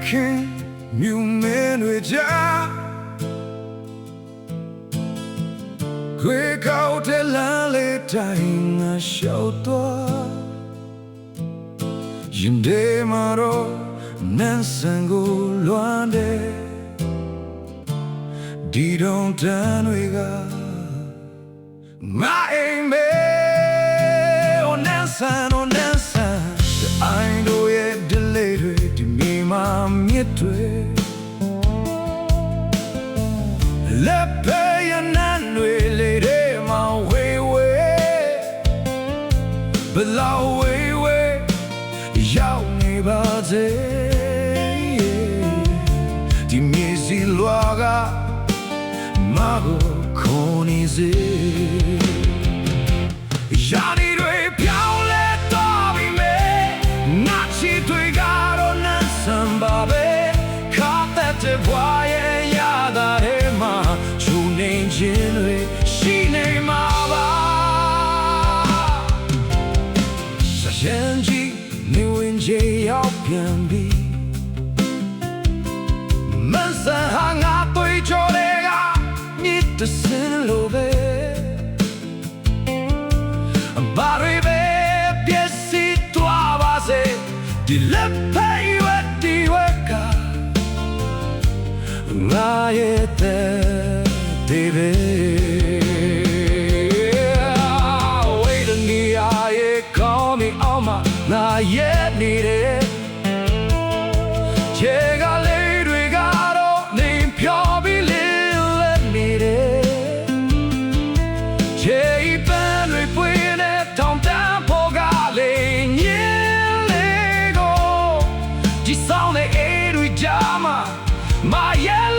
ခင်မြူမင်းတွေကြားခွေကောက်တဲ့လမ်းလေးတိုင်းငါရှောက်သွားရင်ထဲမှာတော့နန်းဆန်ကိုလွမ်းတယ်ဒီတုံးတန်းတွေကငါအိမ်မေ哦နန်းဆန်哦နန်းဆန်အိုင်တို့ရဲ့ delay တွေဒီမိမမြစ်တွေလက်ပဲရနန်းတွေလေထဲမှာဝေးဝေးဘလောက်ဝေးဝေးရောက်နေပါစေဒီမြေစီလွာကမကိုခေါ်နေစေရာဒီတွေပြောင်းလဲတော့ပြီမေငါချစ်တွေကတော့နန်းဆန်ပါပဲခါတဲ့ဘွားရဲ့ရတာတွေမှာချူနေခြင်းတွေရှိနေမှာပါဆက်ကြီးနေဝင်ကြရောက်ပြန်ပြီမဆန်ဟာငါတွေ့ကြတဲ့ကမြစ်တစင်းလိုပဲဘာတွေပဲပြည့်စုံသွားပါစေဒီလက်ပဲဝတ်ဒီဝကငါရဲ့တဲ့ Wait a minute, call me on my ငါရဲ့နေတဲ့ခြေကလေးတွေကတော့နေဖြောပြီးလက်နေတယ်ခြေပန်းတွေပွေနဲ့တောင်တန်းဖို့ကလေးညင်းလေးကိုဒီဆောင်တဲ့အေးတွေကြားမှာမရဲ့